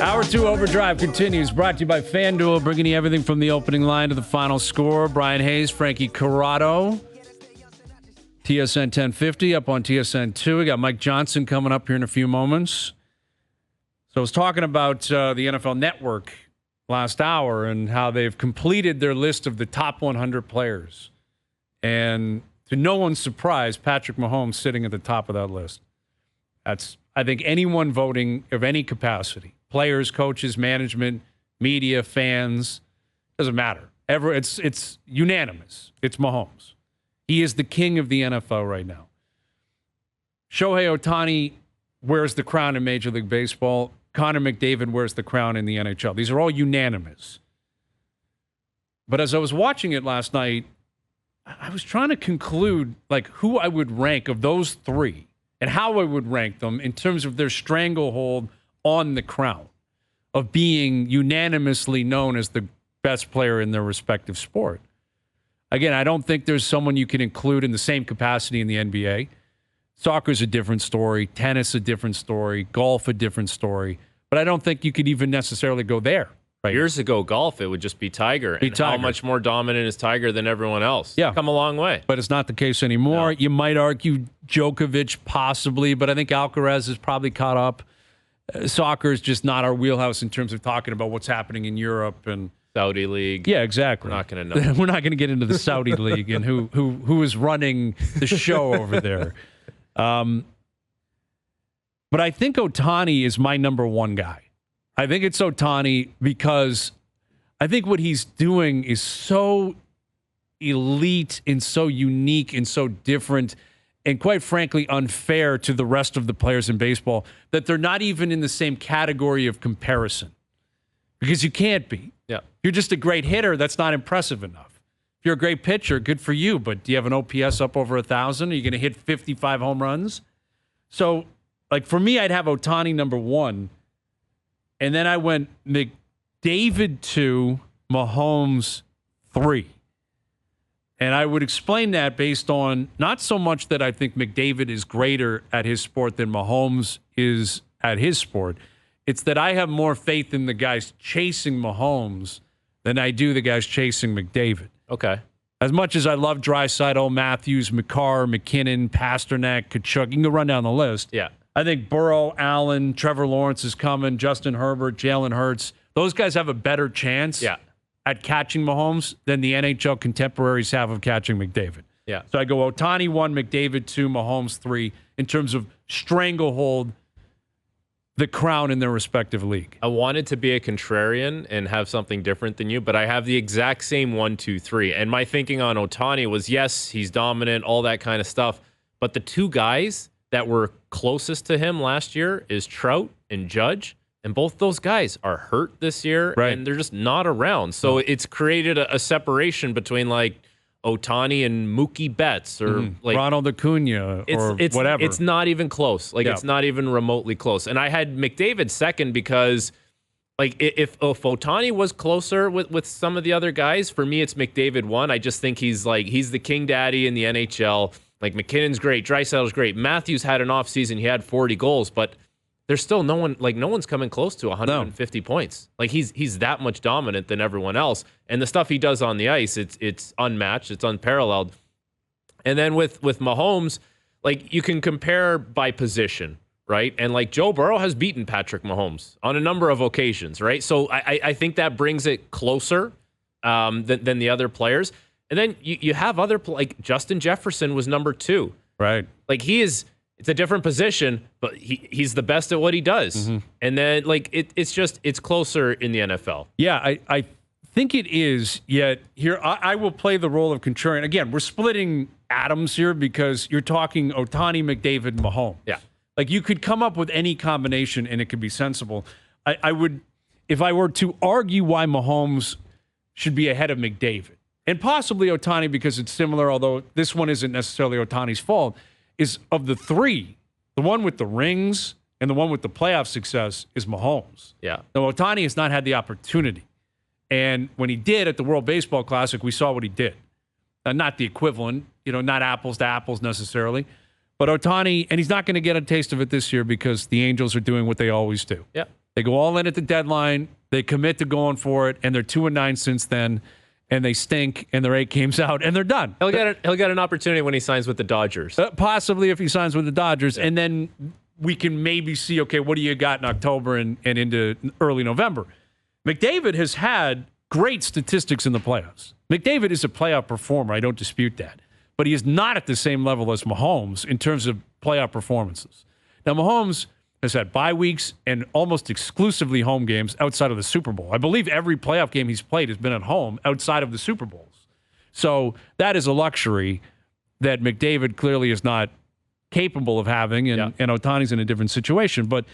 Hour 2 Overdrive continues, brought to you by FanDuel, bringing you everything from the opening line to the final score. Bryan Hayes, Frankie Corrado, TSN 1050 up on TSN 2. We got Mike Johnson coming up here in a few moments. So I was talking about the NFL Network last hour and how they've completed their list of the top 100 players. And to no one's surprise, Patrick Mahomes sitting at the top of that list. That's, I think, anyone voting of any capacity. Players, coaches, management, media, fans, doesn't matter. It's unanimous. It's Mahomes. He is the king of the NFL right now. Shohei Ohtani wears the crown in Major League Baseball. Connor McDavid wears the crown in the NHL. These are all unanimous. But as I was watching it last night, I was trying to conclude like who I would rank of those three and how I would rank them in terms of their stranglehold on the crown of being unanimously known as the best player in their respective sport. Again, I don't think there's someone you can include in the same capacity in the NBA. Soccer's a different story. Tennis a different story. Golf a different story. But I don't think you could even necessarily go there. Right? Years ago, golf, it would just be Tiger. How much more dominant is Tiger than everyone else? Yeah. Come a long way. But it's not the case anymore. No. You might argue Djokovic possibly, but I think Alcaraz is probably caught up. Soccer is just not our wheelhouse in terms of talking about what's happening in Europe and Saudi League. Yeah, exactly. We're not going to know. We're not going to get into the Saudi League and who is running the show over there. But I think Ohtani is my number one guy. I think it's Ohtani because I think what he's doing is so elite and so unique and so different and quite frankly unfair to the rest of the players in baseball that they're not even in the same category of comparison. Because you can't be. Yeah. If you're just a great hitter, that's not impressive enough. If you're a great pitcher, good for you, but do you have an OPS up over 1,000? Are you going to hit 55 home runs? So, like, for me, I'd have Ohtani number one, and then I went McDavid 2, Mahomes 3. And I would explain that based on not so much that I think McDavid is greater at his sport than Mahomes is at his sport. It's that I have more faith in the guys chasing Mahomes than I do the guys chasing McDavid. Okay. As much as I love Draisaitl, Matthews, McCarr, McKinnon, Pasternak, Kachuk, you can go run down the list. Yeah. I think Burrow, Allen, Trevor Lawrence is coming, Justin Herbert, Jalen Hurts. Those guys have a better chance at catching Mahomes than the NHL contemporaries have of catching McDavid. Yeah. So I go Ohtani 1, McDavid 2, Mahomes 3 in terms of stranglehold the crown in their respective league. I wanted to be a contrarian and have something different than you, but I have the exact same 1, 2, 3. And my thinking on Ohtani was, yes, he's dominant, all that kind of stuff. But the two guys that were closest to him last year is Trout and Judge. And both those guys are hurt this year, and they're just not around. So it's created a separation between, like, Ohtani and Mookie Betts or like Ronald Acuna or whatever. It's not even close. Like it's not even remotely close. And I had McDavid second because like if Ohtani was closer with some of the other guys, for me it's McDavid 1. I just think he's the king daddy in the NHL. Like McKinnon's great, Draisaitl's great. Matthews had an off season, he had 40 goals, but there's still no one's coming close to 150 points. Like he's that much dominant than everyone else. And the stuff he does on the ice, it's unmatched, it's unparalleled. And then with Mahomes, like you can compare by position, right? And like Joe Burrow has beaten Patrick Mahomes on a number of occasions, right? So I think that brings it closer than the other players. And then you have other like Justin Jefferson was number 2. Right. Like it's a different position, but he's the best at what he does. Mm-hmm. And then, like, it's closer in the NFL. Yeah, I think it is, yet here, I will play the role of contrarian. Again, we're splitting atoms here because you're talking Ohtani, McDavid, Mahomes. Yeah. Like, you could come up with any combination, and it could be sensible. I would, if I were to argue why Mahomes should be ahead of McDavid, and possibly Ohtani because it's similar, although this one isn't necessarily Ohtani's fault, is of the three, the one with the rings and the one with the playoff success is Mahomes. Yeah. Now, Ohtani has not had the opportunity. And when he did at the World Baseball Classic, we saw what he did. Not the equivalent, not apples to apples necessarily. But Ohtani, and he's not going to get a taste of it this year because the Angels are doing what they always do. Yeah. They go all in at the deadline. They commit to going for it, and they're 2-9 since then. And they stink, and they're 8 games out, and they're done. He'll get an opportunity when he signs with the Dodgers. Possibly if he signs with the Dodgers, and then we can maybe see, okay, what do you got in October and into early November? McDavid has had great statistics in the playoffs. McDavid is a playoff performer. I don't dispute that. But he is not at the same level as Mahomes in terms of playoff performances. Now, Mahomes has had bye weeks and almost exclusively home games outside of the Super Bowl. I believe every playoff game he's played has been at home outside of the Super Bowls. So that is a luxury that McDavid clearly is not capable of having, and Ohtani's in a different situation. But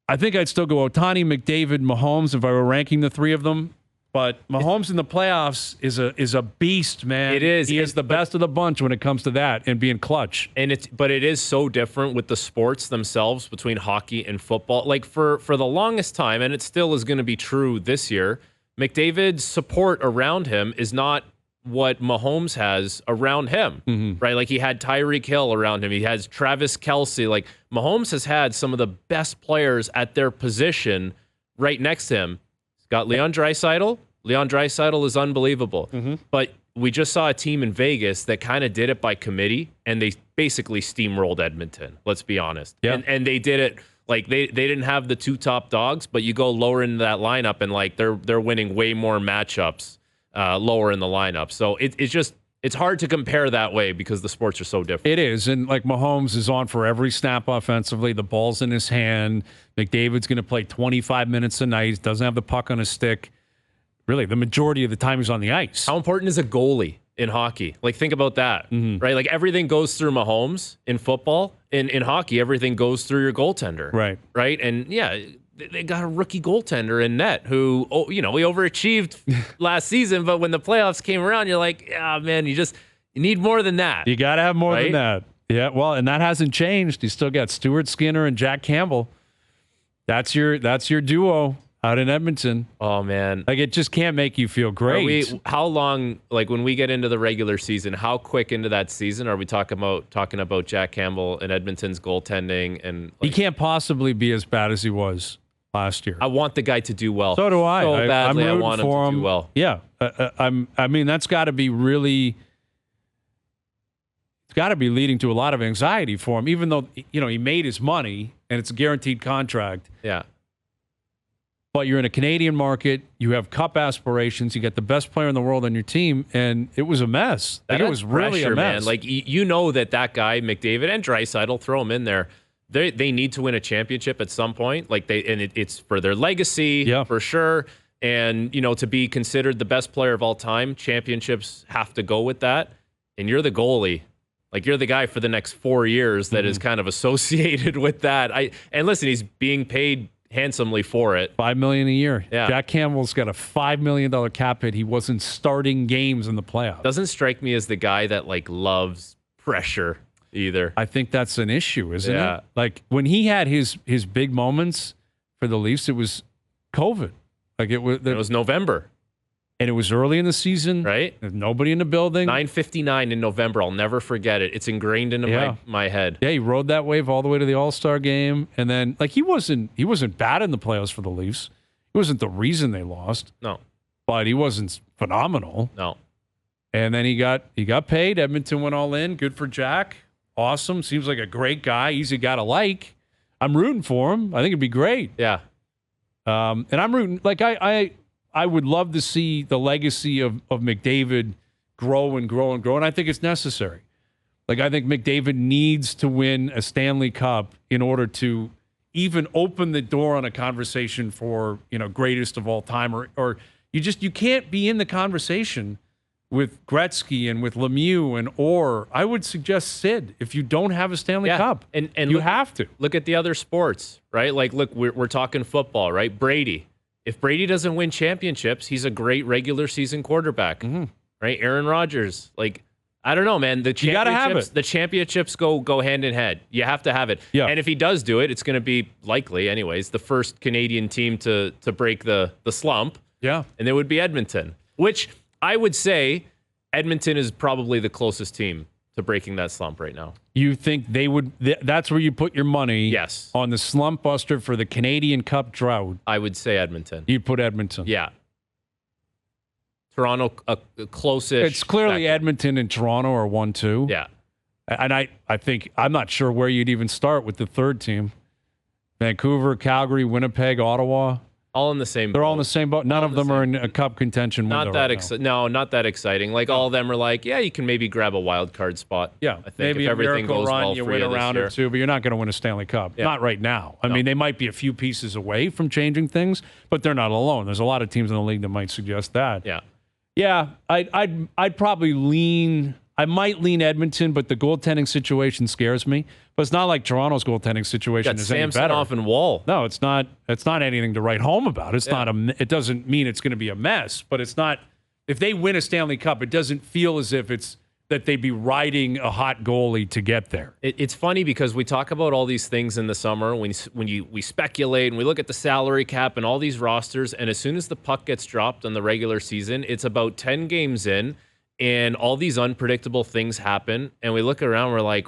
I think I'd still go Ohtani, McDavid, Mahomes if I were ranking the three of them. But Mahomes in the playoffs is a beast, man. It is. He is the best of the bunch when it comes to that and being clutch. But it is so different with the sports themselves between hockey and football. Like for the longest time, and it still is going to be true this year, McDavid's support around him is not what Mahomes has around him, right? Like he had Tyreek Hill around him. He has Travis Kelce. Like Mahomes has had some of the best players at their position right next to him. He's got Leon Draisaitl. Leon Draisaitl is unbelievable. But we just saw a team in Vegas that kind of did it by committee, and they basically steamrolled Edmonton, let's be honest. Yeah. And they did it like they didn't have the 2 top dogs, but you go lower into that lineup and like they're winning way more matchups lower in the lineup. So it's hard to compare that way because the sports are so different. It is. And like Mahomes is on for every snap offensively. The ball's in his hand. McDavid's going to play 25 minutes a night. Doesn't have the puck on his stick. Really, the majority of the time he's on the ice. How important is a goalie in hockey? Like, think about that, right? Like, everything goes through Mahomes in football. In hockey, everything goes through your goaltender. Right. Right? And, yeah, they got a rookie goaltender in net who, we overachieved last season, but when the playoffs came around, you're like, man, you need more than that. You got to have more than that. Yeah, well, and that hasn't changed. You still got Stuart Skinner and Jack Campbell. That's your duo out in Edmonton. Oh, man. Like, it just can't make you feel great. How long, like, when we get into the regular season, how quick into that season are we talking about Jack Campbell and Edmonton's goaltending? And he can't possibly be as bad as he was last year. I want the guy to do well. So do I. So badly, I'm I want him to do well. Yeah. I mean, that's got to be really... It's got to be leading to a lot of anxiety for him, even though, he made his money and it's a guaranteed contract. Yeah. But you're in a Canadian market. You have cup aspirations. You got the best player in the world on your team, and it was a mess. It was really a mess. Man. Like, that guy, McDavid and Draisaitl, throw him in there. They need to win a championship at some point. Like it's for their legacy, for sure. And, to be considered the best player of all time, championships have to go with that. And you're the goalie. Like, you're the guy for the next 4 years that is kind of associated with that. And listen, he's being paid handsomely for it. $5 million a year. Yeah. Jack Campbell's got a $5 million cap hit. He wasn't starting games in the playoffs. Doesn't strike me as the guy that loves pressure either. I think that's an issue, isn't it? Like, when he had his big moments for the Leafs, it was COVID. Like, it was November. And it was early in the season. Right. There's nobody in the building. 9:59 in November. I'll never forget it. It's ingrained into my head. Yeah, he rode that wave all the way to the All-Star game. And then, he wasn't bad in the playoffs for the Leafs. He wasn't the reason they lost. No. But he wasn't phenomenal. No. And then he got paid. Edmonton went all in. Good for Jack. Awesome. Seems like a great guy. Easy guy to like. I'm rooting for him. I think it'd be great. Yeah. And I'm rooting. Like, I would love to see the legacy of McDavid grow and grow and grow, and I think it's necessary. Like, I think McDavid needs to win a Stanley Cup in order to even open the door on a conversation for, greatest of all time, or you can't be in the conversation with Gretzky and with Lemieux and Orr. I would suggest Sid if you don't have a Stanley Cup. And you have to. Look at the other sports, right? Like, look, we're talking football, right? Brady. If Brady doesn't win championships, he's a great regular season quarterback, right? Aaron Rodgers, I don't know, man. The championships, you gotta have it. The championships go hand in hand. You have to have it. Yeah. And if he does do it, it's going to be likely, anyways, the first Canadian team to break the slump. Yeah. And it would be Edmonton, which I would say Edmonton is probably the closest team to breaking that slump right now. You think they would? That's where you put your money. Yes. On the slump buster for the Canadian Cup drought. I would say Edmonton. You put Edmonton. Yeah. Toronto, close-ish. It's clearly second. Edmonton and Toronto are 1-2. Yeah. And I think, I'm not sure where you'd even start with the third team. Vancouver, Calgary, Winnipeg, Ottawa. All in the same boat. They're all in the same boat. None of them are in a cup contention window. Not that No, not that exciting. Like all of them are like, yeah, you can maybe grab a wild card spot. Yeah, I think maybe if a everything miracle goes run, well you for win you a round this or two, but you're not going to win a Stanley Cup. Yeah. Not right now. I mean, they might be a few pieces away from changing things, but they're not alone. There's a lot of teams in the league that might suggest that. Yeah. Yeah, I'd probably lean. I might lean Edmonton, but the goaltending situation scares me. But it's not like Toronto's goaltending situation is any better. Samsonov and Wall. No, it's not. It's not anything to write home about. It's not it doesn't mean it's going to be a mess, but it's not. If they win a Stanley Cup, it doesn't feel as if it's that they'd be riding a hot goalie to get there. It's funny because we talk about all these things in the summer when we speculate and we look at the salary cap and all these rosters, and as soon as the puck gets dropped on the regular season, it's about 10 games in, and all these unpredictable things happen, and we look around, we're like,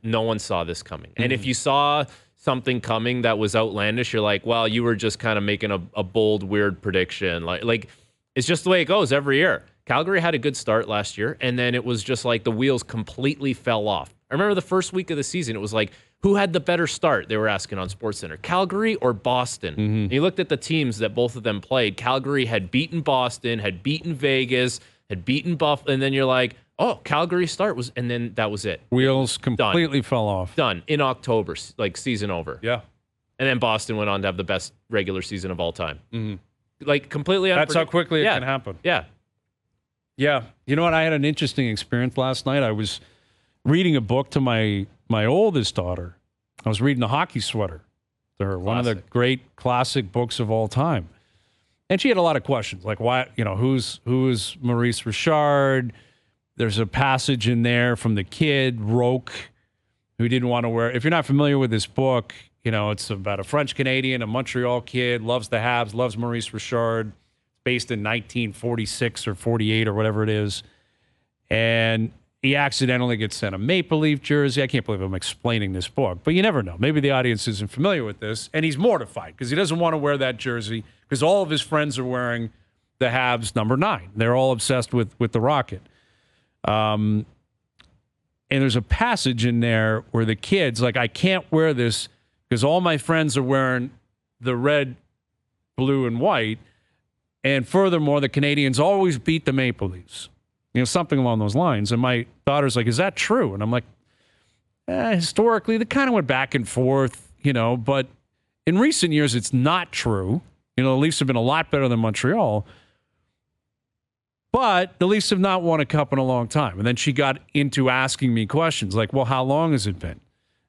no one saw this coming. And if you saw something coming that was outlandish, you're like, well, you were just kind of making a bold, weird prediction. Like it's just the way it goes every year. Calgary had a good start last year, and then it was just like the wheels completely fell off. I remember the first week of the season, it was like, who had the better start? They were asking on SportsCenter, Calgary or Boston? And you looked at the teams that both of them played. Calgary had beaten Boston, had beaten Vegas, had beaten Buffalo, and then you're like, oh, Calgary's start was, and then that was it. Wheels completely fell off. Done in October, like season over. Yeah. And then Boston went on to have the best regular season of all time. Like completely That's how quickly it can happen. Yeah. Yeah. You know what? I had an interesting experience last night. I was reading a book to my oldest daughter. I was reading The Hockey Sweater to her, one of the great classic books of all time. And she had a lot of questions, like why, who's Maurice Richard? There's a passage in there from the kid, Roque, who didn't want to wear. If you're not familiar with this book, it's about a French Canadian, a Montreal kid, loves the Habs, loves Maurice Richard. Based in 1946 or 48 or whatever it is. And he accidentally gets sent a Maple Leaf jersey. I can't believe I'm explaining this book, but you never know. Maybe the audience isn't familiar with this. And he's mortified because he doesn't want to wear that jersey because all of his friends are wearing the Habs number 9. They're all obsessed with the Rocket. And there's a passage in there where the kid's like, I can't wear this because all my friends are wearing the red, blue, and white. And furthermore, the Canadians always beat the Maple Leafs. Something along those lines. And my daughter's like, is that true? And I'm like, historically, they kind of went back and forth, but in recent years, it's not true. The Leafs have been a lot better than Montreal. But the Leafs have not won a cup in a long time. And then she got into asking me questions like, well, how long has it been?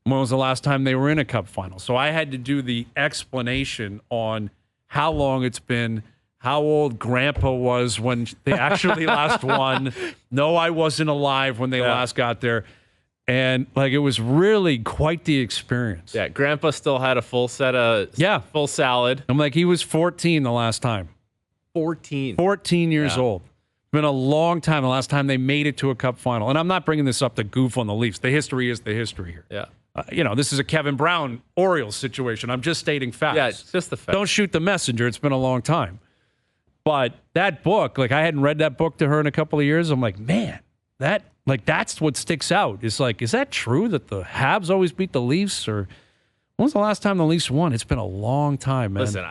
When was the last time they were in a cup final? So I had to do the explanation on how long it's been, how old Grandpa was when they actually last won. No, I wasn't alive when they last got there. And it was really quite the experience. Yeah, Grandpa still had a full set of full salad. I'm like, he was 14 the last time. 14 years old. Been a long time the last time they made it to a cup final. And I'm not bringing this up to goof on the Leafs. The history is the history here. Yeah. This is a Kevin Brown Orioles situation. I'm just stating facts. Yeah, it's just the facts. Don't shoot the messenger. It's been a long time. But that book, I hadn't read that book to her in a couple of years. I'm like, man, that's what sticks out. It's like, is that true that the Habs always beat the Leafs? Or when was the last time the Leafs won? It's been a long time, man. Listen,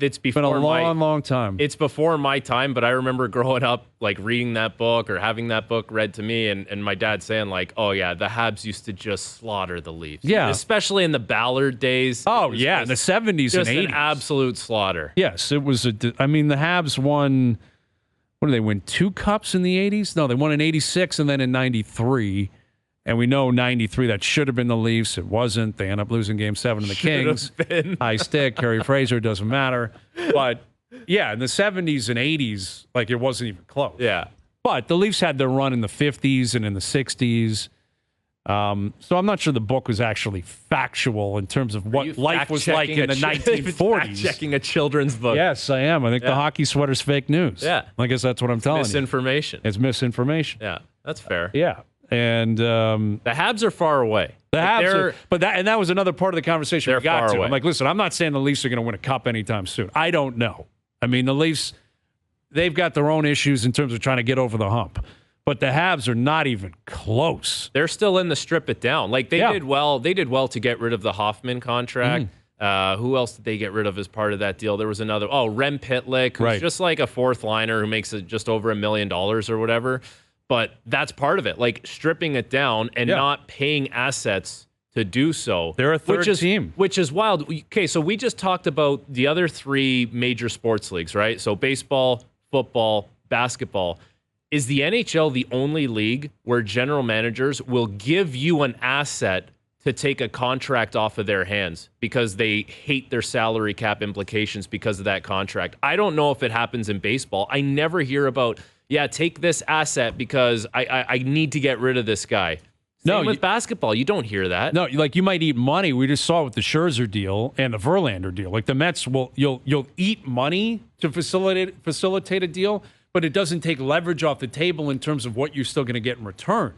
it's before been a long time. It's before my time, but I remember growing up, reading that book or having that book read to me, and my dad saying, oh, yeah, the Habs used to just slaughter the Leafs. Yeah. Especially in the Ballard days. Oh, yeah, in the 70s and 80s. Just an absolute slaughter. Yes, it was. The Habs won, what did they win, 2 cups in the 80s? No, they won in 86 and then in 93. And we know 93, that should have been the Leafs. It wasn't. They end up losing Game 7 to the Kings. High stick, Kerry Fraser, doesn't matter. But, yeah, in the 70s and 80s, it wasn't even close. Yeah. But the Leafs had their run in the 50s and in the 60s. So I'm not sure the book was actually factual in terms of what life was like in the 1940s. Checking a children's book. Yes, I am. I think the hockey sweater's fake news. Yeah. I guess that's what I'm telling you. Misinformation. It's misinformation. Yeah, that's fair. Yeah. And the Habs are far away. The Habs, that was another part of the conversation we got to. Away. I'm like, listen, I'm not saying the Leafs are going to win a cup anytime soon. I don't know. I mean, the Leafs, they've got their own issues in terms of trying to get over the hump. But the Habs are not even close. They're still in the strip it down. Like, they did well. They did well to get rid of the Hoffman contract. Who else did they get rid of as part of that deal? There was another. Rem Pitlick, who's just like a fourth liner who makes it just over $1 million or whatever. But that's part of it, like stripping it down and not paying assets to do so. They're a third team. Which is wild. Okay, so we just talked about the other three major sports leagues, right? So baseball, football, basketball. Is the NHL the only league where general managers will give you an asset to take a contract off of their hands because they hate their salary cap implications because of that contract? I don't know if it happens in baseball. I never hear about, take this asset because I need to get rid of this guy. Same with basketball. You don't hear that. No, like you might eat money. We just saw it with the Scherzer deal and the Verlander deal. Like the Mets you'll eat money to facilitate a deal, but it doesn't take leverage off the table in terms of what you're still going to get in return.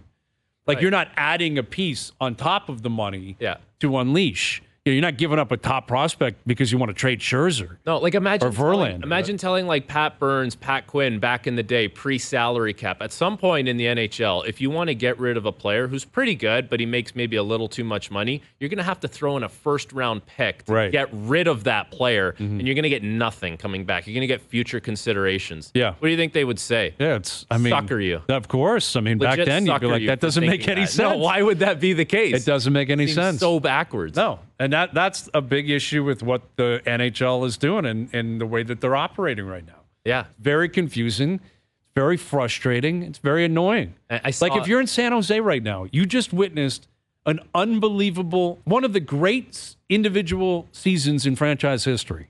Like you're not adding a piece on top of the money to unleash. You're not giving up a top prospect because you want to trade Scherzer. No, like imagine Verlander. telling like Pat Burns, Pat Quinn back in the day, pre-salary cap. At some point in the NHL, if you want to get rid of a player who's pretty good, but he makes maybe a little too much money, you're going to have to throw in a first-round pick to get rid of that player, and you're going to get nothing coming back. You're going to get future considerations. Yeah. What do you think they would say? Yeah, sucker you. Of course. I mean, Legit back then, you'd be like, that doesn't make any sense. No, why would that be the case? It doesn't make any sense. So backwards. No. And that's a big issue with what the NHL is doing and the way that they're operating right now. Yeah. Very confusing. It's very frustrating. It's very annoying. Like if you're in San Jose right now, you just witnessed an unbelievable, one of the great individual seasons in franchise history.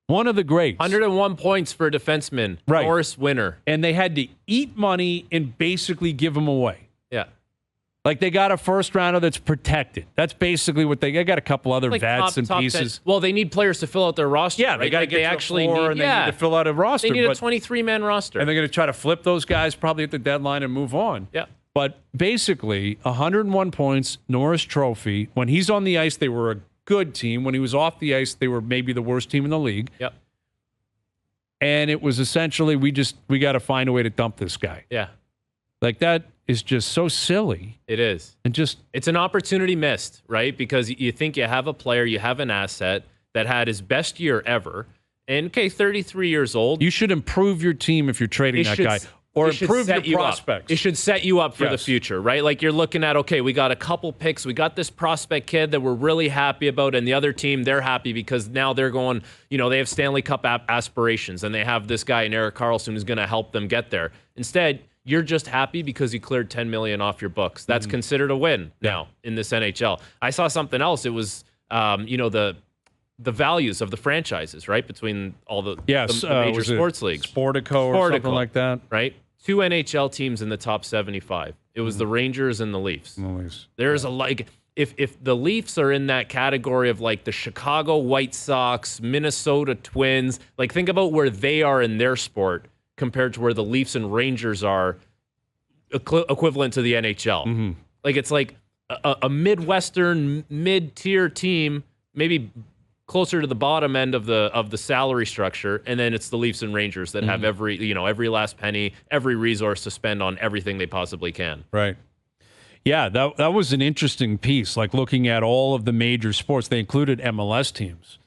One of the greats. 101 points for a defenseman. Right. Norris winner. And they had to eat money and basically give them away. Yeah. Like they got a first rounder that's protected. That's basically what they got. A couple other vets and pieces. 10. Well, they need players to fill out their roster. Yeah, they got to get actually need, and they need to fill out a roster. They need a 23-man roster, and they're going to try to flip those guys probably at the deadline and move on. Yeah. But basically, 101 points, Norris Trophy. When he's on the ice, they were a good team. When he was off the ice, they were maybe the worst team in the league. Yep. And it was essentially we got to find a way to dump this guy. Yeah. Like that is just so silly. It is. And it's an opportunity missed, right? Because you think you have a player, you have an asset that had his best year ever. And 33 years old. You should improve your team if you're trading that guy. Or improve your prospects. It should set you up for the future, right? Like you're looking at, okay, we got a couple picks. We got this prospect kid that we're really happy about. And the other team, they're happy because now they're going, they have Stanley Cup aspirations. And they have this guy in Erik Karlsson who's going to help them get there. Instead, you're just happy because you cleared $10 million off your books. That's considered a win now in this NHL. I saw something else. It was, the values of the franchises, right? Between all the major sports leagues. Sportico or something like that. Right? 2 NHL teams in the top 75. It was the Rangers and the Leafs. There's if the Leafs are in that category of like the Chicago White Sox, Minnesota Twins, like think about where they are in their sport compared to where the Leafs and Rangers are equivalent to the NHL. Like it's like a Midwestern mid-tier team, maybe closer to the bottom end of the salary structure, and then it's the Leafs and Rangers that have every last penny, every resource to spend on everything they possibly can. Right. Yeah, that was an interesting piece. Like looking at all of the major sports, they included MLS teams,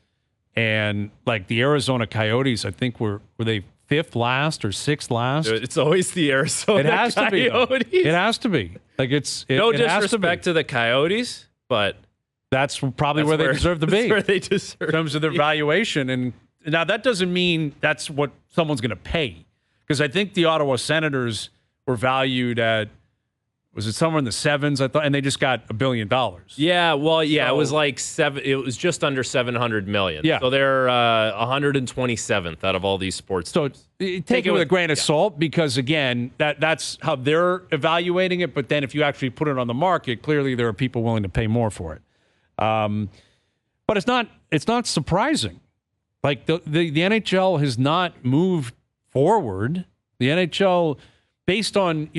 and like the Arizona Coyotes, I think were they 5th last or 6th last? It's always the Arizona It has Coyotes. to be. It has to be. Like no disrespect to the Coyotes, but that's probably where they deserve to be. That's where they deserve in terms of their valuation. And now that doesn't mean that's what someone's going to pay, because I think the Ottawa Senators were valued at, was it somewhere in the 7s? I thought, and they just got $1 billion. Yeah, well, yeah, it was like It was just under $700 million. Yeah, so they're 127th out of all these sports. So take it with a grain of salt, because again, that's how they're evaluating it. But then if you actually put it on the market, clearly there are people willing to pay more for it. But it's not surprising. Like the NHL has not moved forward. The NHL based on,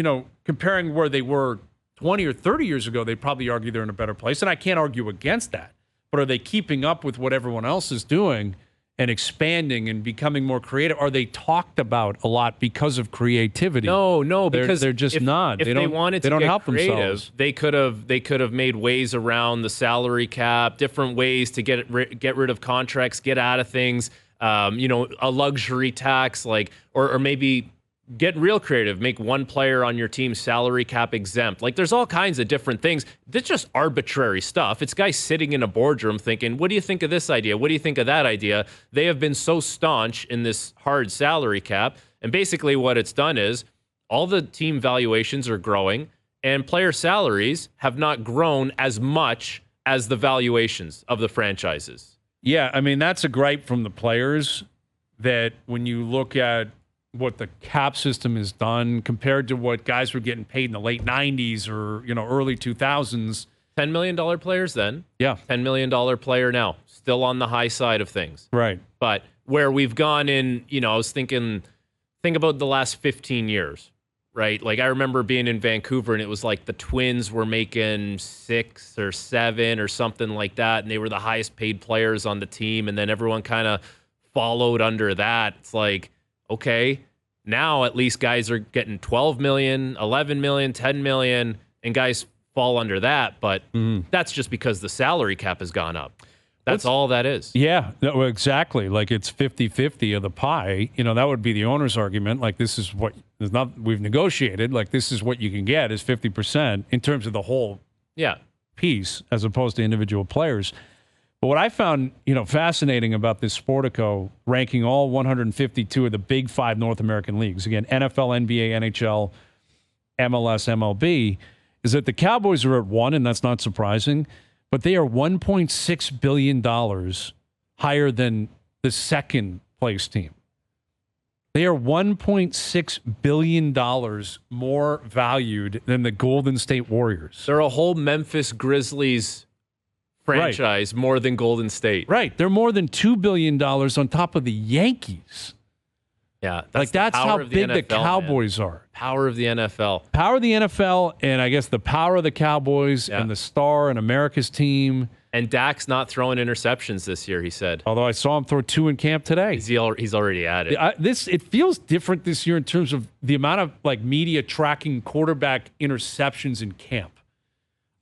comparing where they were 20 or 30 years ago, they probably argue they're in a better place. And I can't argue against that. But are they keeping up with what everyone else is doing and expanding and becoming more creative? Are they talked about a lot because of creativity? No, because they're just not. If they wanted to get help creative, themselves. they could have made ways around the salary cap, different ways to get rid of contracts, get out of things. A luxury tax, or maybe get real creative, make one player on your team salary cap exempt. There's all kinds of different things. That's just arbitrary stuff. It's guys sitting in a boardroom thinking, what do you think of this idea? What do you think of that idea? They have been so staunch in this hard salary cap. And basically what it's done is all the team valuations are growing and player salaries have not grown as much as the valuations of the franchises. Yeah, I mean, that's a gripe from the players that when you look at what the cap system has done compared to what guys were getting paid in the late 90s or, early 2000s. $10 million players then. Yeah. $10 million player now. Still on the high side of things. Right. But where we've gone in, I was thinking, think about the last 15 years, right? I remember being in Vancouver and it was the Twins were making 6 or 7 or something like that. And they were the highest paid players on the team. And then everyone kind of followed under that. It's okay, now at least guys are getting 12 million, 11 million, 10 million, and guys fall under that. But that's just because the salary cap has gone up. That's all that is. Yeah, exactly. It's 50-50 of the pie. That would be the owner's argument. This is what we've negotiated. This is what you can get is 50% in terms of the whole piece as opposed to individual players. But what I found, fascinating about this Sportico ranking all 152 of the big 5 North American leagues, again, NFL, NBA, NHL, MLS, MLB, is that the Cowboys are at 1, and that's not surprising, but they are $1.6 billion higher than the second place team. They are $1.6 billion more valued than the Golden State Warriors. They're a whole Memphis Grizzlies franchise more than Golden State. Right. They're more than $2 billion on top of the Yankees. Yeah. That's how big the Cowboys are. Power of the NFL. Power of the NFL, and I guess the power of the Cowboys and the star and America's team. And Dak's not throwing interceptions this year, he said. Although I saw him throw 2 in camp today. He's already at it. It feels different this year in terms of the amount of media tracking quarterback interceptions in camp.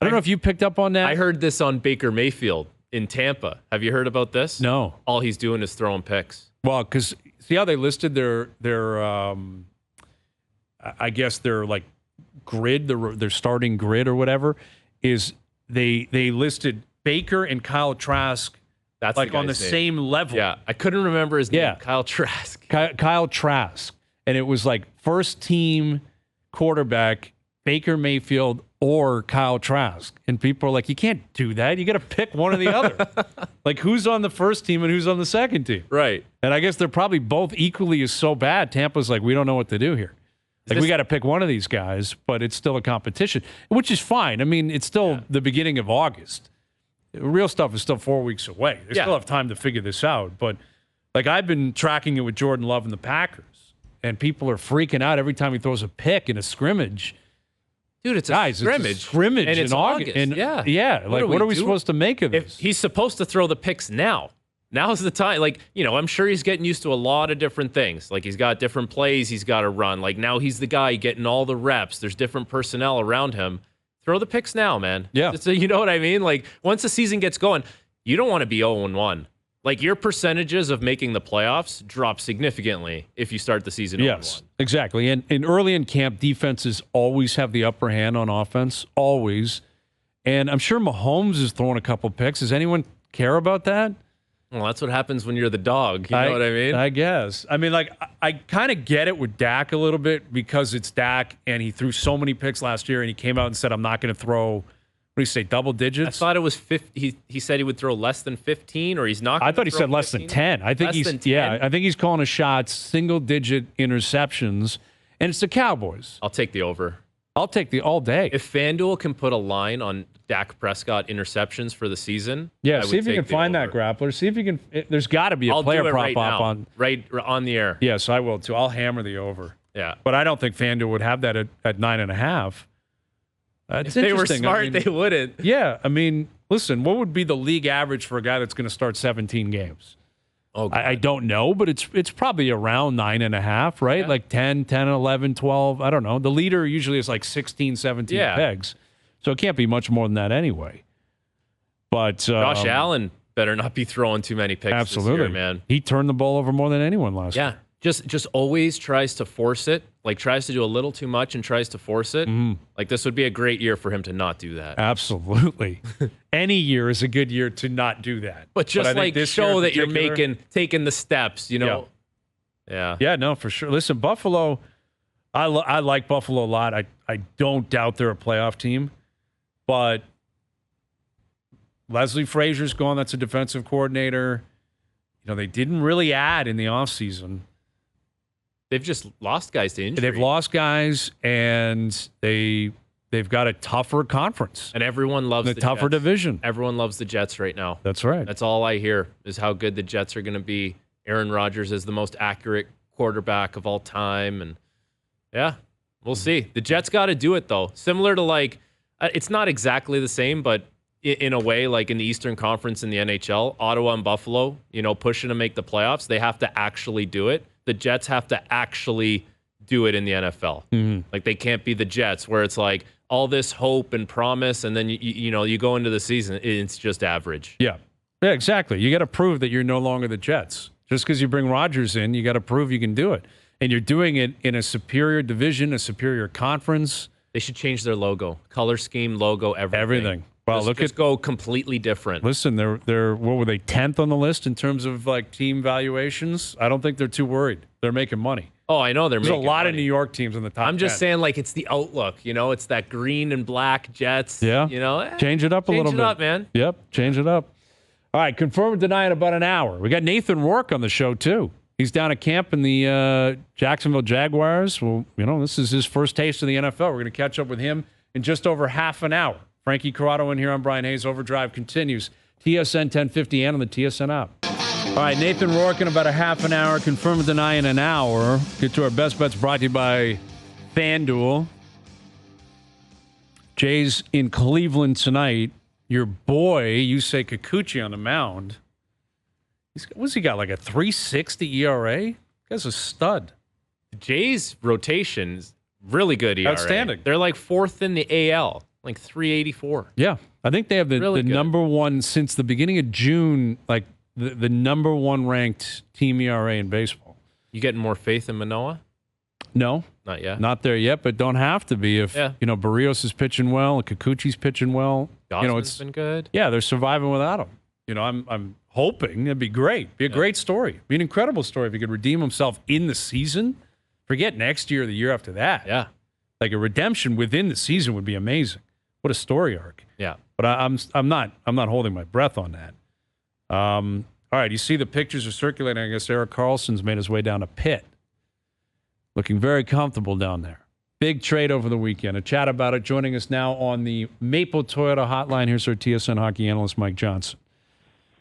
I don't know if you picked up on that. I heard this on Baker Mayfield in Tampa. Have you heard about this? No. All he's doing is throwing picks. Well, because see how they listed their I guess their grid, their starting grid or whatever, is they listed Baker and Kyle Trask That's on the same level. Yeah, I couldn't remember his name. Kyle Trask. Kyle Trask, and it was first team quarterback Baker Mayfield or Kyle Trask. And people are like, you can't do that. You got to pick one or the other. Who's on the first team and who's on the second team? Right. And I guess they're probably both equally as so bad. Tampa's we don't know what to do here. We got to pick one of these guys, but it's still a competition, which is fine. I mean, it's still the beginning of August. Real stuff is still 4 weeks away. They still have time to figure this out. But, I've been tracking it with Jordan Love and the Packers, and people are freaking out every time he throws a pick in a scrimmage. Dude, it's a scrimmage. It's a scrimmage and it's in August. Yeah. What are we supposed to make of this? He's supposed to throw the picks now. Now's the time. I'm sure he's getting used to a lot of different things. He's got different plays he's got to run. Now he's the guy getting all the reps. There's different personnel around him. Throw the picks now, man. Yeah. So, you know what I mean? Once the season gets going, you don't want to be 0-1. Your percentages of making the playoffs drop significantly if you start the season 0-1. Yes, exactly. And early in camp, defenses always have the upper hand on offense, always. And I'm sure Mahomes is throwing a couple picks. Does anyone care about that? Well, that's what happens when you're the dog. You know what I mean? I guess. I mean, I kind of get it with Dak a little bit because it's Dak, and he threw so many picks last year, and he came out and said, I'm not going to throw, what do you say, double digits? I thought it was 50. He said he would throw less than 15, or he's not. I thought he said less than 10. I think less than 10? I think he's calling a shot, single-digit interceptions, and it's the Cowboys. I'll take the over. I'll take the all day. If FanDuel can put a line on Dak Prescott interceptions for the season, see if you can find that grappler. See if you can. There's got to be a player prop up on right on the air. Yes, I will too. I'll hammer the over. Yeah. But I don't think FanDuel would have that at 9.5. If they were smart, they wouldn't. Yeah. I mean, listen, what would be the league average for a guy that's going to start 17 games? Oh, I don't know, but it's probably around 9.5, right? Yeah. Like 10, 11, 12. I don't know. The leader usually is like 16, 17 pegs. So it can't be much more than that anyway. But Josh Allen better not be throwing too many picks absolutely, this year, man. He turned the ball over more than anyone last year. Just always tries to force it, like tries to do a little too much and tries to force it. Like this would be a great year for him to not do that. Absolutely. Any year is a good year to not do that. But just like show that you're taking the steps, you know. Yeah. Yeah, no, for sure. Listen, Buffalo, I like Buffalo a lot. I don't doubt they're a playoff team, but Leslie Frazier's gone. That's a defensive coordinator. You know, they didn't really add in the offseason. They've just lost guys to injury. They've lost guys, and they've got a tougher conference. And everyone loves the tougher Jets. Division. Everyone loves the Jets right now. That's right. That's all I hear is how good the Jets are going to be. Aaron Rodgers is the most accurate quarterback of all time. And, yeah, we'll see. The Jets got to do it, though. Similar to, like, it's not exactly the same, but in a way, like in the Eastern Conference in the NHL, Ottawa and Buffalo, you know, pushing to make the playoffs, they have to actually do it. The Jets have to actually do it in the NFL. Like they can't be the Jets where it's like all this hope and promise, and then you know you go into the season, it's just average. Yeah, exactly. You got to prove that you're no longer the Jets. Just because you bring Rodgers in, you got to prove you can do it, and you're doing it in a superior division, a superior conference. They should change their logo, color scheme, logo, everything. Well, just go completely different. Listen, they're what were they 10th on the list in terms of like team valuations? I don't think they're too worried. They're making money. Oh, I know There's a lot of New York teams in the top. I'm just 10. saying, like it's the outlook. You know, it's that green and black Jets. Yeah. You know, change it up a little bit. Change it up, man. Yep, change it up. All right, confirm and deny in about an hour. We got Nathan Rourke on the show too. He's down at camp in the Jacksonville Jaguars. Well, you know, this is his first taste of the NFL. We're going to catch up with him in just over half an hour. Frankie Corrado in here on Bryan Hayes. OverDrive continues. TSN 1050 and on the TSN app. All right, Nathan Rourke in about a half an hour. Confirm and deny in an hour. Get to our best bets brought to you by FanDuel. Jays in Cleveland tonight. Your boy, Yusei Kikuchi on the mound. What's he got, like a 3.60 ERA? Guy's a stud. The Jays' rotation is really good ERA. Outstanding. They're like fourth in the AL. Like 384. Yeah. I think they have the Really good. number one since the beginning of June, like the number one ranked team ERA in baseball. You getting more faith in Manoah? No. Not yet. Not there yet, but don't have to be if, you know, Barrios is pitching well and Kikuchi's pitching well. You know, it's been good. Yeah, they're surviving without him. You know, I'm hoping it'd be great. Be a great story. Be an incredible story if he could redeem himself in the season. Forget next year or the year after that. Yeah. Like a redemption within the season would be amazing. What a story arc. Yeah. But I'm not holding my breath on that. All right, you see the pictures are circulating. I guess Erik Karlsson's made his way down to Pitt. Looking very comfortable down there. Big trade over the weekend. A chat about it. Joining us now on the Maple Toyota hotline. Here's our TSN hockey analyst, Mike Johnson.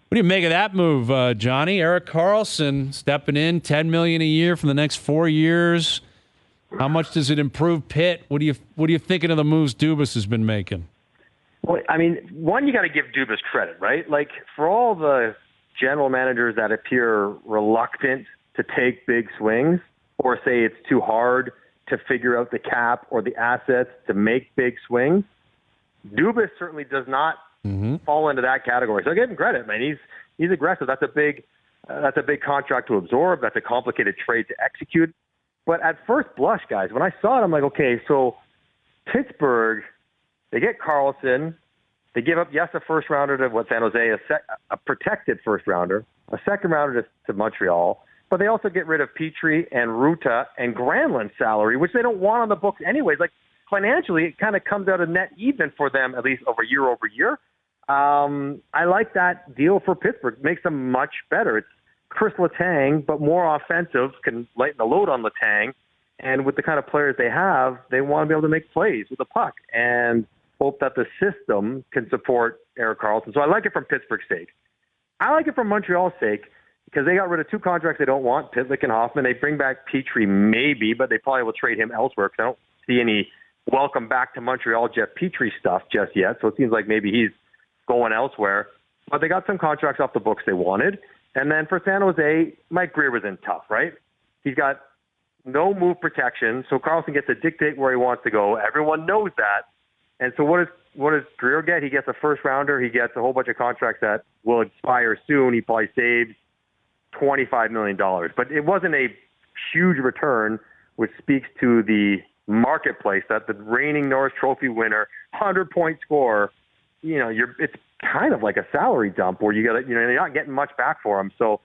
What do you make of that move, Johnny? Erik Karlsson stepping in, $10 million a year for the next 4 years. How much does it improve Pitt? What are you thinking of the moves Dubas has been making? Well, I mean, one, you got to give Dubas credit, right? Like, for all the general managers that appear reluctant to take big swings or say it's too hard to figure out the cap or the assets to make big swings, Dubas certainly does not fall into that category. So I give him credit, man. He's aggressive. That's a big contract to absorb. That's a complicated trade to execute. But at first blush, guys, when I saw it, I'm like, okay, so Pittsburgh, they get Karlsson. They give up, yes, a first-rounder to San Jose, a protected first-rounder, a second-rounder to Montreal, but they also get rid of Petrie and Ruta and Granlund's salary, which they don't want on the books anyways. Like, financially, it kind of comes out a net even for them, at least over year. I like that deal for Pittsburgh. It makes them much better. It's Chris Letang, but more offensive, can lighten the load on Letang. And with the kind of players they have, they want to be able to make plays with the puck and hope that the system can support Erik Karlsson. So I like it from Pittsburgh's sake. I like it from Montreal's sake because they got rid of 2 contracts they don't want, Pitlick and Hoffman. They bring back Petrie maybe, but they probably will trade him elsewhere because I don't see any welcome back to Montreal Jeff Petrie stuff just yet. So it seems like maybe he's going elsewhere. But they got some contracts off the books they wanted. And then for San Jose, Mike Greer was in tough, right? He's got no move protection, so Karlsson gets to dictate where he wants to go. Everyone knows that. And so what does Greer get? He gets a first-rounder. He gets a whole bunch of contracts that will expire soon. He probably saves $25 million. But it wasn't a huge return, which speaks to the marketplace that the reigning Norris Trophy winner, 100-point scorer, it's kind of like a salary dump where you're not getting much back for him. So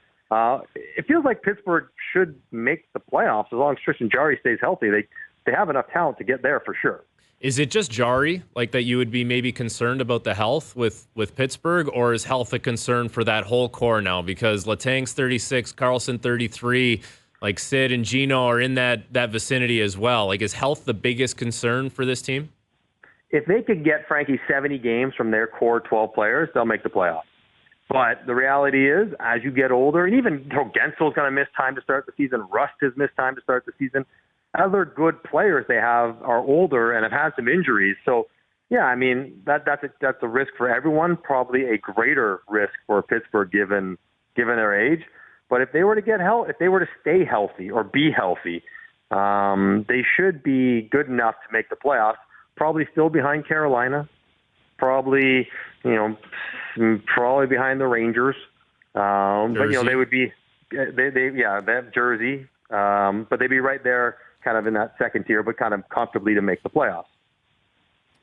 it feels like Pittsburgh should make the playoffs as long as Tristan Jarry stays healthy. They have enough talent to get there for sure. Is it just Jarry, like that you would be maybe concerned about the health with Pittsburgh, or is health a concern for that whole core now? Because Letang's 36, Karlsson 33, like Sid and Gino are in that vicinity as well. Like, is health the biggest concern for this team? If they could get Frankie 70 games from their core 12 players, they'll make the playoffs. But the reality is, as you get older, and even Gensel's going to miss time to start the season, Rust has missed time to start the season, other good players they have are older and have had some injuries. So, yeah, I mean, that's a risk for everyone, probably a greater risk for Pittsburgh given their age. But if they were to if they were to stay healthy or be healthy, they should be good enough to make the playoffs. Probably still behind Carolina, probably behind the Rangers. But they would be, they have Jersey, but they'd be right there, kind of in that second tier, but kind of comfortably to make the playoffs.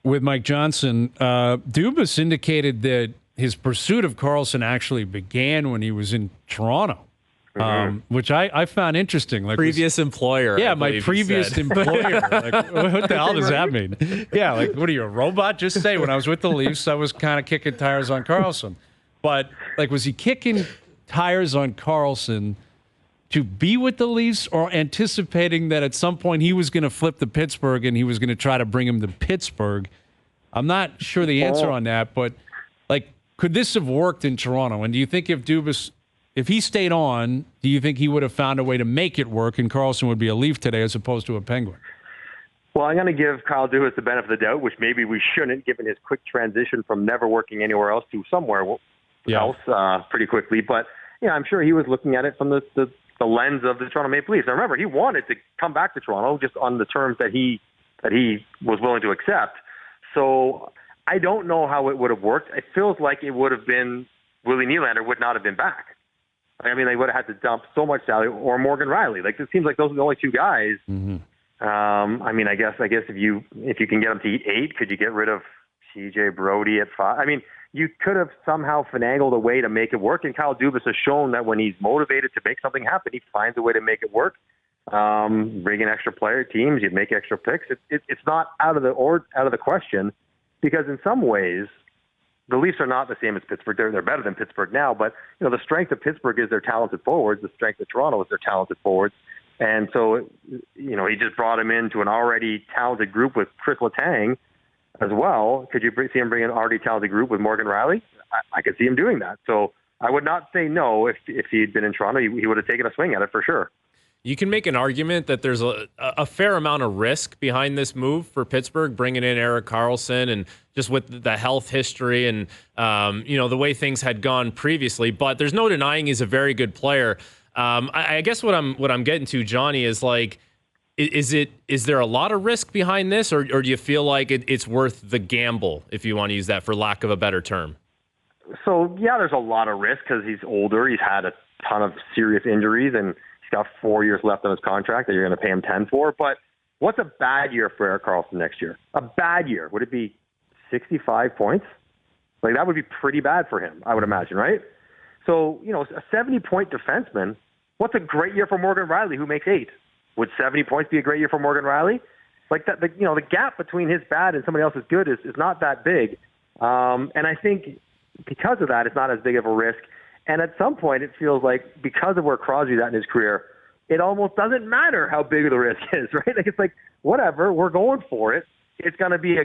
With Mike Johnson, Dubas indicated that his pursuit of Karlsson actually began when he was in Toronto. Which I found interesting. Like previous employer. Yeah, my previous employer. Like, what the hell does that mean? Yeah, like, what are you, a robot? Just say, when I was with the Leafs, I was kind of kicking tires on Karlsson. But, like, was he kicking tires on Karlsson to be with the Leafs, or anticipating that at some point he was going to flip to Pittsburgh and he was going to try to bring him to Pittsburgh? I'm not sure the answer on that, but, like, could this have worked in Toronto? And do you think if he stayed on, do you think he would have found a way to make it work and Karlsson would be a Leaf today as opposed to a Penguin? Well, I'm going to give Kyle Dubas the benefit of the doubt, which maybe we shouldn't, given his quick transition from never working anywhere else to somewhere else pretty quickly. But, yeah, I'm sure he was looking at it from the lens of the Toronto Maple Leafs. Now, remember, he wanted to come back to Toronto just on the terms that he was willing to accept. So I don't know how it would have worked. It feels like it would have been Willie Nylander would not have been back. I mean, they would have had to dump so much salary, or Morgan Riley. Like, it seems like those are the only 2 guys. Mm-hmm. I mean, I guess if you can get them to eat 8, could you get rid of CJ Brody at 5? I mean, you could have somehow finagled a way to make it work. And Kyle Dubas has shown that when he's motivated to make something happen, he finds a way to make it work. Bring in extra player teams, you make extra picks. It's not out of the question, because in some ways, the Leafs are not the same as Pittsburgh. They're better than Pittsburgh now, but the strength of Pittsburgh is their talented forwards. The strength of Toronto is their talented forwards. And so, he just brought him into an already talented group with Chris Letang as well. Could you see him bring an already talented group with Morgan Riley? I could see him doing that. So I would not say no if he'd been in Toronto. He would have taken a swing at it for sure. You can make an argument that there's a fair amount of risk behind this move for Pittsburgh, bringing in Erik Karlsson, and just with the health history and the way things had gone previously. But there's no denying he's a very good player. I guess what I'm getting to, Johnny, is like, is there a lot of risk behind this, or do you feel like it's worth the gamble, if you want to use that for lack of a better term? So yeah, there's a lot of risk because he's older. He's had a ton of serious injuries, and he's got 4 years left on his contract that you're going to pay him 10 for. But what's a bad year for Erik Karlsson next year? A bad year. Would it be 65 points? Like, that would be pretty bad for him, I would imagine, right? So, a 70-point defenseman, what's a great year for Morgan Riley, who makes 8? Would 70 points be a great year for Morgan Riley? Like, that, the gap between his bad and somebody else's good is not that big. And I think because of that, it's not as big of a risk. And at some point, it feels like, because of where Crosby's at in his career, it almost doesn't matter how big the risk is, right? Like, it's like, whatever, we're going for it. It's going to be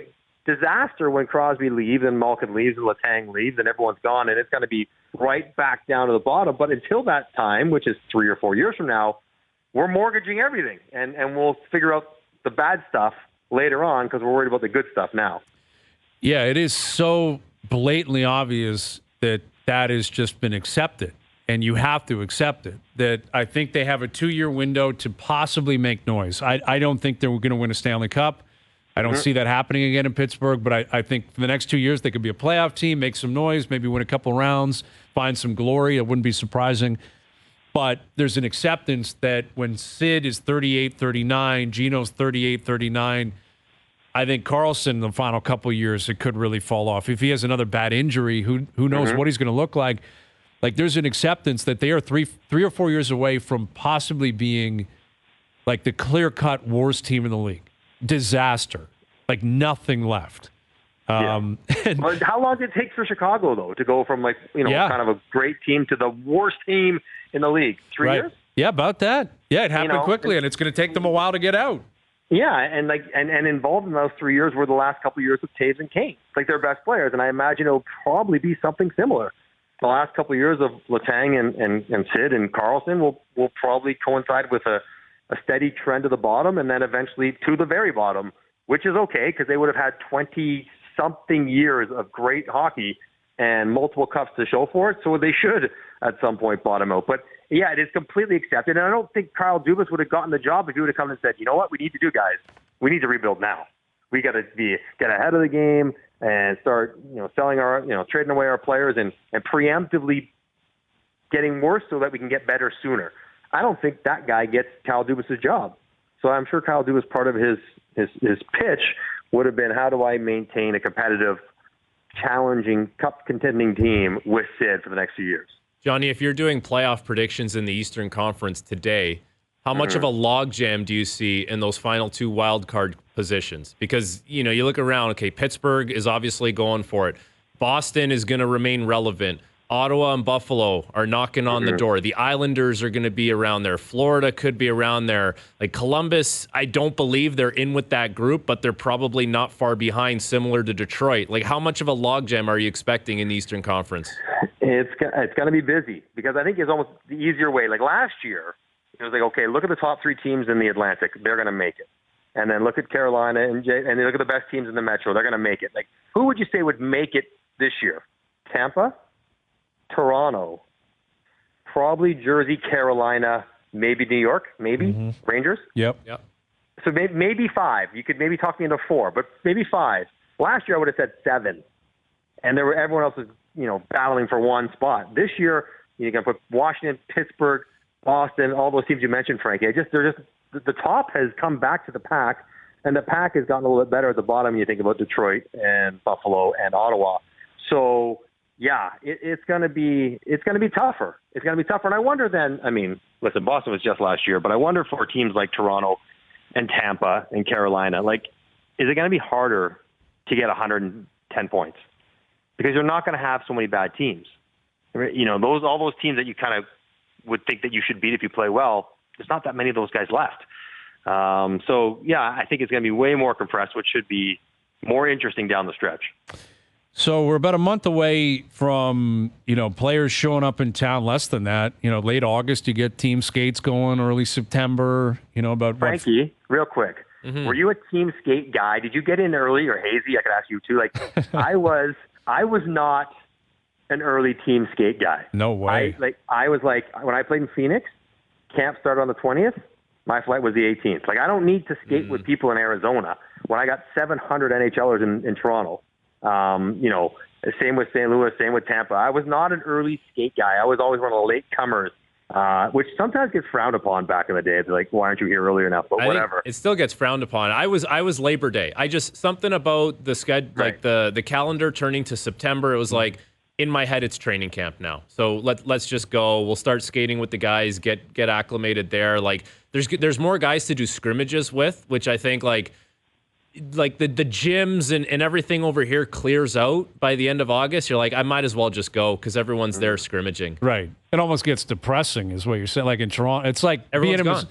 disaster when Crosby leaves and Malkin leaves and Letang leaves and everyone's gone, and it's going to be right back down to the bottom. But until that time, which is 3 or 4 years from now, we're mortgaging everything, and we'll figure out the bad stuff later on because we're worried about the good stuff now. Yeah, it is so blatantly obvious that has just been accepted, and you have to accept it, that I think they have a 2-year window to possibly make noise. I don't think they're going to win a Stanley Cup. I don't see that happening again in Pittsburgh, but I think for the next 2 years, they could be a playoff team, make some noise, maybe win a couple rounds, find some glory. It wouldn't be surprising. But there's an acceptance that when Sid is 38, 39, Gino's 38, 39, I think Karlsson in the final couple of years, it could really fall off. If he has another bad injury, who knows what he's going to look like. Like, there's an acceptance that they are three or 4 years away from possibly being like the clear-cut worst team in the league. Disaster. Like, nothing left. Well, how long did it take for Chicago, though, to go from, kind of a great team to the worst team in the league? 3 years? Yeah, about that. Yeah, it happened quickly, and it's going to take them a while to get out. Yeah, and involved in those 3 years were the last couple of years with Taves and Kane, like their best players. And I imagine it'll probably be something similar. The last couple of years of Letang and Sid and Karlsson will probably coincide with a steady trend to the bottom, and then eventually to the very bottom, which is okay because they would have had 20-something years of great hockey and multiple cups to show for it, so they should at some point bottom out. But yeah, it is completely accepted, and I don't think Kyle Dubas would have gotten the job if he would have come and said, you know what, we need to do, guys. We need to rebuild now. We got to get ahead of the game and start, selling our, trading away our players and preemptively getting worse so that we can get better sooner. I don't think that guy gets Kyle Dubas' job. So I'm sure Kyle Dubas, part of his pitch would have been, how do I maintain a competitive, challenging, cup contending team with Sid for the next few years? Johnny, if you're doing playoff predictions in the Eastern Conference today, how much of a logjam do you see in those final 2 wild card positions? Because, you look around, okay, Pittsburgh is obviously going for it. Boston is going to remain relevant. Ottawa and Buffalo are knocking on the door. The Islanders are going to be around there. Florida could be around there. Like Columbus, I don't believe they're in with that group, but they're probably not far behind, similar to Detroit. Like, how much of a logjam are you expecting in the Eastern Conference? It's going to be busy because I think it's almost the easier way. Like last year, it was like, okay, look at the top 3 teams in the Atlantic. They're going to make it. And then look at Carolina and then look at the best teams in the Metro. They're going to make it. Like, who would you say would make it this year? Tampa? Toronto, probably Jersey, Carolina, maybe New York, maybe Rangers. Yep. So maybe 5. You could maybe talk me into 4, but maybe 5. Last year I would have said 7, and everyone else was battling for one spot. This year you can put Washington, Pittsburgh, Boston, all those teams you mentioned, Frankie. The top has come back to the pack, and the pack has gotten a little bit better at the bottom. You think about Detroit and Buffalo and Ottawa. So. Yeah, it's going to be tougher. It's going to be tougher. And I wonder then, listen, Boston was just last year, but I wonder for teams like Toronto and Tampa and Carolina, like, is it going to be harder to get 110 points? Because you're not going to have so many bad teams. All those teams that you kind of would think that you should beat if you play well, there's not that many of those guys left. So, yeah, I think it's going to be way more compressed, which should be more interesting down the stretch. So we're about a month away from, players showing up in town, less than that. Late August, you get team skates going, early September, about Frankie, real quick. Were you a team skate guy? Did you get in early, or Hazy? I could ask you too. Like, I was not an early team skate guy. No way. I was like, when I played in Phoenix, camp started on the 20th. My flight was the 18th. Like, I don't need to skate with people in Arizona when I got 700 NHLers in Toronto. Same with St. Louis, same with Tampa. I was not an early skate guy. I was always one of the late comers, which sometimes gets frowned upon back in the day. They're like, why aren't you here earlier enough? But whatever. It still gets frowned upon. I was Labor Day. Something about the schedule, right. Like the calendar turning to September. It was like, in my head, it's training camp now. So let's just go. We'll start skating with the guys, get acclimated there. Like there's more guys to do scrimmages with, which I think like the gyms and everything over here clears out by the end of August. You're like, I might as well just go because everyone's there scrimmaging. Right. It almost gets depressing is what you're saying. Like in Toronto, it's like everyone's gone.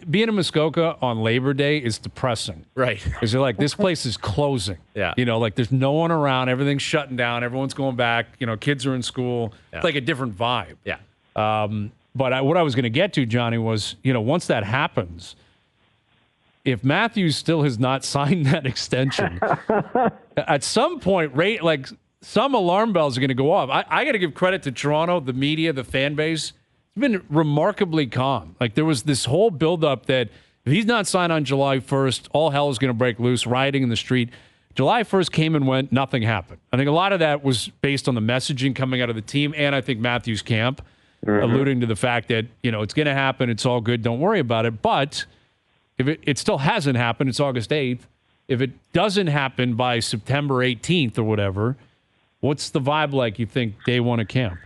being in Muskoka on Labor Day is depressing. Right. Because you're like, this place is closing. Yeah. Like there's no one around. Everything's shutting down. Everyone's going back. Kids are in school. Yeah. It's like a different vibe. Yeah. But what I was going to get to, Johnny, was, once that happens, if Matthews still has not signed that extension, at some point, some alarm bells are going to go off. I got to give credit to Toronto, the media, the fan base. It's been remarkably calm. Like there was this whole buildup that if he's not signed on July 1st, all hell is going to break loose, rioting in the street. July 1st came and went, nothing happened. I think a lot of that was based on the messaging coming out of the team, and I think Matthews' camp, alluding to the fact that, it's going to happen, it's all good, don't worry about it. But if it still hasn't happened, it's August 8th. If it doesn't happen by September 18th or whatever, what's the vibe like, you think, day one of camp?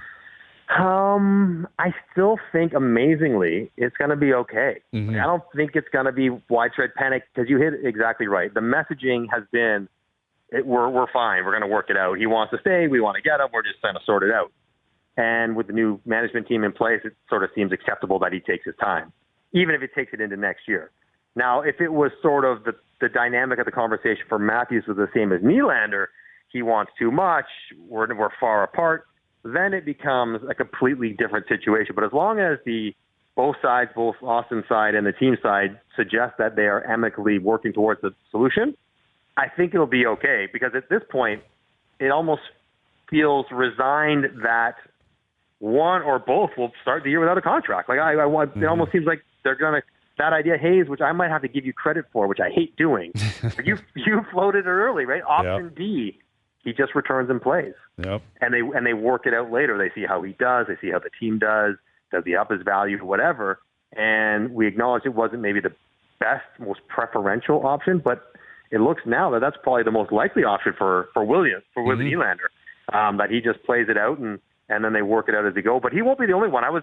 I still think, amazingly, it's going to be okay. I don't think it's going to be widespread panic because you hit it exactly right. The messaging has been, we're fine. We're going to work it out. He wants to stay. We want to get him. We're just trying to sort it out. And with the new management team in place, it sort of seems acceptable that he takes his time, even if it takes it into next year. Now, if it was sort of the dynamic of the conversation for Matthews was the same as Nylander, he wants too much, we're far apart, then it becomes a completely different situation. But as long as both sides, both Austin side and the team side, suggest that they are amicably working towards the solution, I think it'll be okay. Because at this point, it almost feels resigned that one or both will start the year without a contract. Like it almost seems like they're going to, that idea, Hayes, which I might have to give you credit for, which I hate doing. you floated it early, right? Option B. He just returns and plays. Yep. And they work it out later. They see how he does. They see how the team does. Does he up his value, whatever? And we acknowledge it wasn't maybe the best, most preferential option, but it looks now that that's probably the most likely option for Willie Nylander, that he just plays it out and then they work it out as they go. But he won't be the only one. Do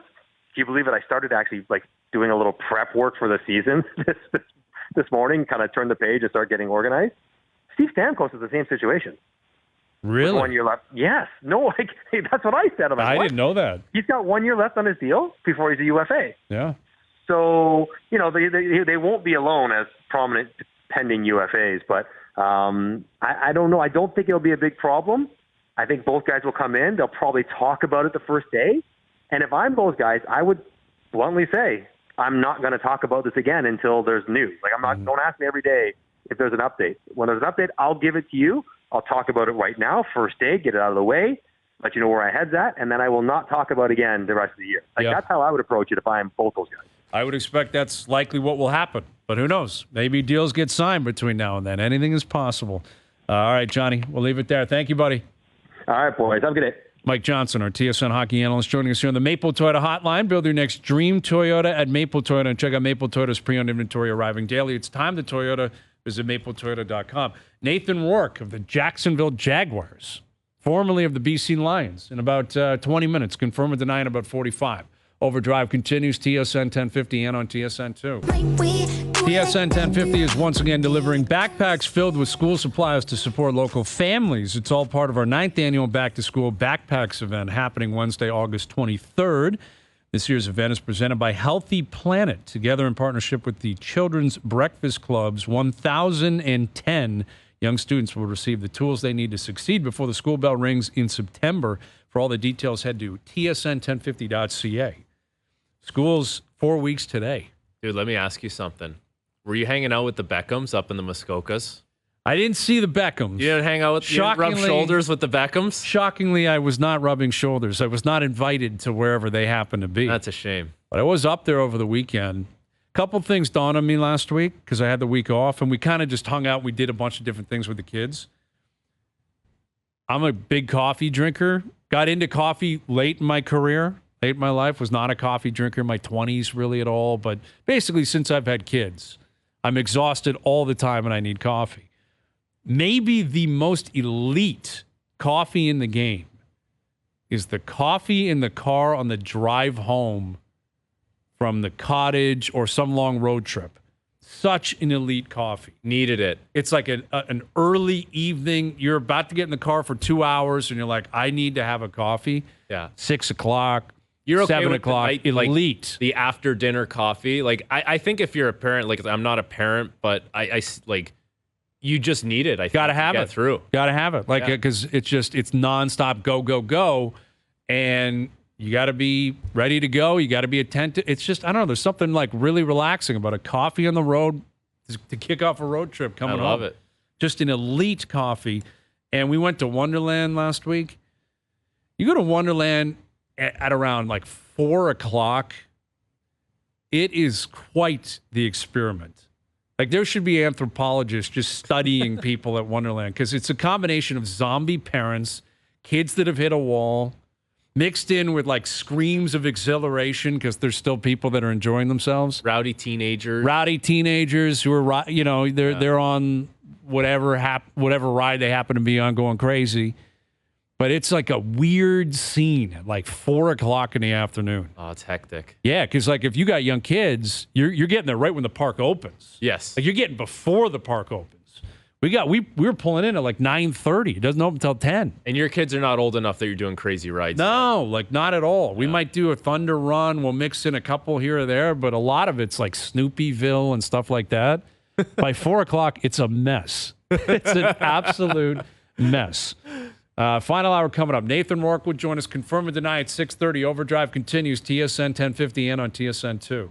you believe it? I started actually doing a little prep work for the season this morning, kind of turn the page and start getting organized. Steve Stamkos is the same situation. Really? 1 year left. Yes. No, that's what I said. I didn't know that. He's got 1 year left on his deal before he's a UFA. Yeah. So, they won't be alone as prominent pending UFAs, but I don't know. I don't think it'll be a big problem. I think both guys will come in. They'll probably talk about it the first day. And if I'm those guys, I would bluntly say, I'm not going to talk about this again until there's news. Don't ask me every day if there's an update. When there's an update, I'll give it to you. I'll talk about it right now, first day, get it out of the way, let you know where my head's at, and then I will not talk about it again the rest of the year. That's how I would approach it if I'm both those guys. I would expect that's likely what will happen, but who knows? Maybe deals get signed between now and then. Anything is possible. All right, Johnny, we'll leave it there. Thank you, buddy. All right, boys. Have a good day. Mike Johnson, our TSN hockey analyst, joining us here on the Maple Toyota Hotline. Build your next dream Toyota at Maple Toyota and check out Maple Toyota's pre-owned inventory arriving daily. It's time to Toyota. Visit mapletoyota.com. Nathan Rourke of the Jacksonville Jaguars, formerly of the BC Lions, in about 20 minutes. Confirm or deny in about 45. OverDrive continues, TSN 1050 and on TSN 2. TSN 1050 is once again delivering backpacks filled with school supplies to support local families. It's all part of our 9th annual Back to School Backpacks event happening Wednesday, August 23rd. This year's event is presented by Healthy Planet, together in partnership with the Children's Breakfast Club's 1,010 young students will receive the tools they need to succeed before the school bell rings in September. For all the details, head to tsn1050.ca. School's 4 weeks today. Dude, let me ask you something. Were you hanging out with the Beckhams up in the Muskokas? I didn't see the Beckhams. You didn't hang out with, you didn't rub shoulders with the Beckhams? Shockingly, I was not rubbing shoulders. I was not invited to wherever they happened to be. That's a shame. But I was up there over the weekend. A couple things dawned on me last week because I had the week off, and we kind of just hung out. We did a bunch of different things with the kids. I'm a big coffee drinker. Got into coffee late in my career, late in my life. Was not a coffee drinker in my 20s really at all. But basically, since I've had kids, I'm exhausted all the time and I need coffee. Maybe the most elite coffee in the game is the coffee in the car on the drive home from the cottage or some long road trip. Such an elite coffee. Needed it. It's like an early evening. You're about to get in the car for 2 hours and you're like, I need to have a coffee. Yeah. 6 o'clock. You're okay 7 with o'clock, the night, elite. like, the after dinner coffee. Like I think if you're a parent, like I'm not a parent, but I like you just need it. I think, Gotta have to it. get through. Gotta have it. Like, because it's nonstop go, go, go. And you got to be ready to go. You got to be attentive. It's just, I don't know. There's something like really relaxing about a coffee on the road to kick off a road trip coming home. I love it. Just an elite coffee. And we went to Wonderland last week. You go to Wonderland at around like 4 o'clock. It is quite the experiment. Like there should be anthropologists just studying people at Wonderland because it's a combination of zombie parents, kids that have hit a wall, mixed in with like screams of exhilaration because there's still people that are enjoying themselves. Rowdy teenagers who are, they're on whatever ride they happen to be on going crazy. But it's like a weird scene at like 4 o'clock in the afternoon. Oh, it's hectic. Yeah, because like if you got young kids, you're getting there right when the park opens. Yes. Like you're getting before the park opens. We were pulling in at like 9:30. It doesn't open until 10. And your kids are not old enough that you're doing crazy rides. No, like not at all. We might do a Thunder Run. We'll mix in a couple here or there, but a lot of it's like Snoopyville and stuff like that. By 4 o'clock, it's a mess. It's an absolute mess. Final hour coming up. Nathan Rourke will join us. Confirm and deny at 6:30. OverDrive continues. TSN 1050 and on TSN 2.